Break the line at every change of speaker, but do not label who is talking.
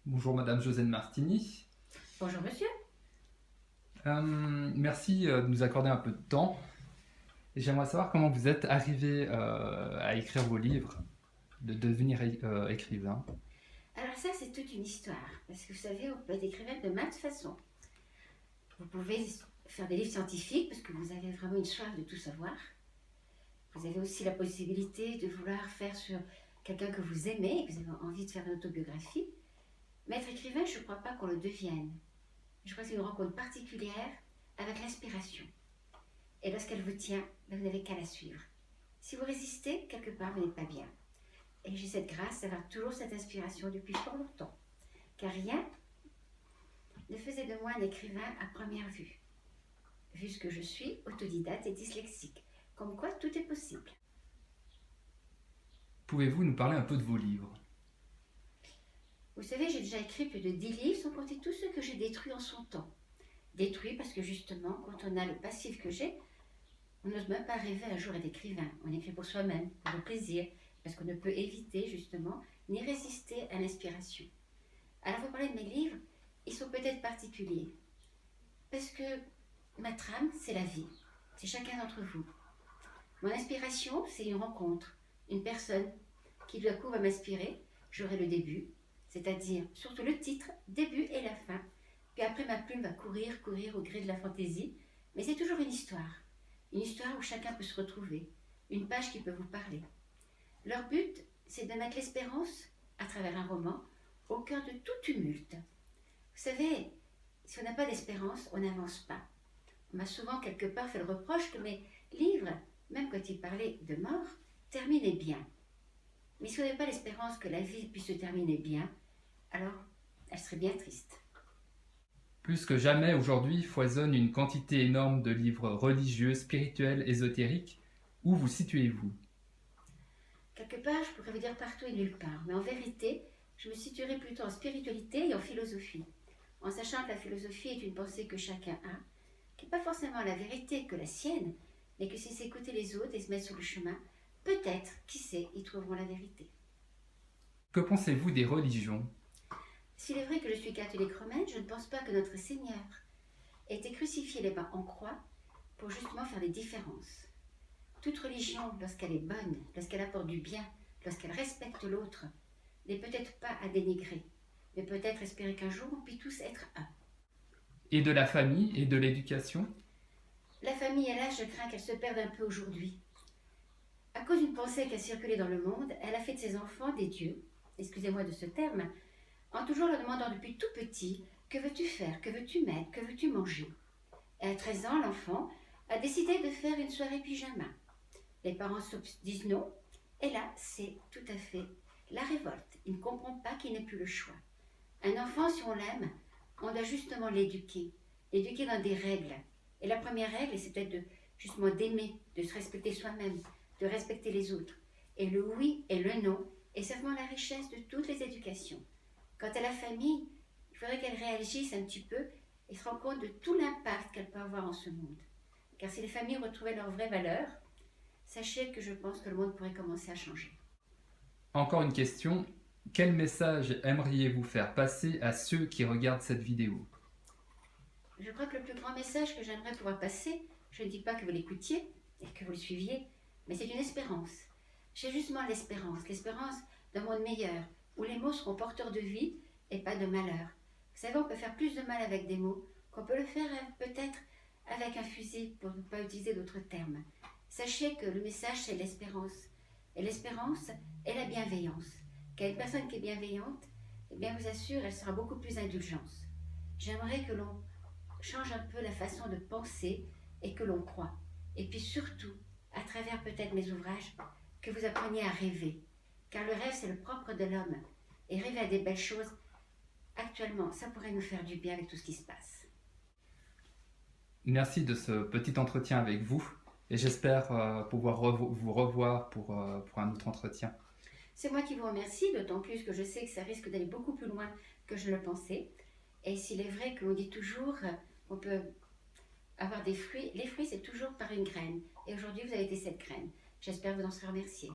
Bonjour Madame Josène Martini.
Bonjour monsieur.
Merci de nous accorder un peu de temps. Et j'aimerais savoir comment vous êtes arrivé à écrire vos livres, de devenir écrivain.
Alors ça c'est toute une histoire, parce que vous savez, on peut être écrivain de maintes façons. Vous pouvez faire des livres scientifiques, parce que vous avez vraiment une soif de tout savoir. Vous avez aussi la possibilité de vouloir faire sur quelqu'un que vous aimez, et que vous avez envie de faire une autobiographie. Mais être écrivain, je ne crois pas qu'on le devienne. Je crois que c'est une rencontre particulière avec l'inspiration. Et lorsqu'elle vous tient, vous n'avez qu'à la suivre. Si vous résistez, quelque part, vous n'êtes pas bien. Et j'ai cette grâce d'avoir toujours cette inspiration depuis fort longtemps. Car rien ne faisait de moi un écrivain à première vue. Vu ce que je suis, autodidacte et dyslexique. Comme quoi, tout est possible.
Pouvez-vous nous parler un peu de vos livres?
Vous savez, j'ai déjà écrit plus de 10 livres, sans compter tous ceux que j'ai détruits en son temps. Détruits parce que justement, quand on a le passif que j'ai, on n'ose même pas rêver un jour être écrivain. On écrit pour soi-même, pour le plaisir, parce qu'on ne peut éviter justement ni résister à l'inspiration. Alors vous parlez de mes livres, ils sont peut-être particuliers. Parce que ma trame, c'est la vie. C'est chacun d'entre vous. Mon inspiration, c'est une rencontre. Une personne qui d'un coup va m'inspirer. J'aurai le début, c'est-à-dire surtout le titre, début et la fin. Puis après, ma plume va courir au gré de la fantaisie. Mais c'est toujours une histoire. Une histoire où chacun peut se retrouver. Une page qui peut vous parler. Leur but, c'est de mettre l'espérance, à travers un roman, au cœur de tout tumulte. Vous savez, si on n'a pas d'espérance, on n'avance pas. On m'a souvent quelque part fait le reproche que mes livres, même quand ils parlaient de mort, terminaient bien. Mais si on n'avait pas l'espérance que la vie puisse se terminer bien, alors elle serait bien triste.
Plus que jamais aujourd'hui foisonne une quantité énorme de livres religieux, spirituels, ésotériques. Où vous situez-vous?
Quelque part, je pourrais vous dire partout et nulle part, mais en vérité, je me situerais plutôt en spiritualité et en philosophie, en sachant que la philosophie est une pensée que chacun a, qui n'est pas forcément la vérité que la sienne, mais que si s'écouter les autres et se mettre sur le chemin, peut-être, qui sait, ils trouveront la vérité.
Que pensez-vous des religions?
S'il est vrai que je suis catholique romaine, je ne pense pas que notre Seigneur ait été crucifié les bas en croix pour justement faire des différences. Toute religion, lorsqu'elle est bonne, lorsqu'elle apporte du bien, lorsqu'elle respecte l'autre, n'est peut-être pas à dénigrer, mais peut-être espérer qu'un jour on puisse tous être un.
Et de la famille et de l'éducation?
La famille, hélas, je crains qu'elle se perde un peu aujourd'hui. À cause d'une pensée qui a circulé dans le monde, elle a fait de ses enfants des dieux, excusez-moi de ce terme, en toujours leur demandant depuis tout petit que veux-tu faire, que veux-tu mettre, que veux-tu manger. Et à 13 ans, l'enfant a décidé de faire une soirée pyjama. Les parents disent non, et là, c'est tout à fait la révolte. Il ne comprend pas qu'il n'ait plus le choix. Un enfant, si on l'aime, on doit justement l'éduquer, l'éduquer dans des règles. Et la première règle, c'est peut-être justement d'aimer, de se respecter soi-même, de respecter les autres. Et le oui et le non est certainement la richesse de toutes les éducations. Quant à la famille, il faudrait qu'elle réagisse un petit peu et se rende compte de tout l'impact qu'elle peut avoir en ce monde. Car si les familles retrouvaient leurs vraies valeurs, sachez que je pense que le monde pourrait commencer à changer.
Encore une question. Quel message aimeriez-vous faire passer à ceux qui regardent cette vidéo?
Je crois que le plus grand message que j'aimerais pouvoir passer, je ne dis pas que vous l'écoutiez et que vous le suiviez, mais c'est une espérance. J'ai justement l'espérance d'un monde meilleur, où les mots seront porteurs de vie et pas de malheur. Vous savez, on peut faire plus de mal avec des mots qu'on peut le faire peut-être avec un fusil, pour ne pas utiliser d'autres termes. Sachez que le message, c'est l'espérance. Et l'espérance est la bienveillance. Car une personne qui est bienveillante, eh bien, vous assure, elle sera beaucoup plus indulgente. J'aimerais que l'on change un peu la façon de penser et que l'on croit. Et puis surtout, à travers peut-être mes ouvrages, que vous appreniez à rêver. Car le rêve, c'est le propre de l'homme. Et rêver à des belles choses, actuellement, ça pourrait nous faire du bien avec tout ce qui se passe.
Merci de ce petit entretien avec vous et j'espère pouvoir vous revoir pour un autre entretien.
C'est moi qui vous remercie, d'autant plus que je sais que ça risque d'aller beaucoup plus loin que je le pensais. Et s'il est vrai que l'on dit toujours qu'on peut avoir des fruits, les fruits c'est toujours par une graine. Et aujourd'hui vous avez été cette graine. J'espère vous en serez remercié.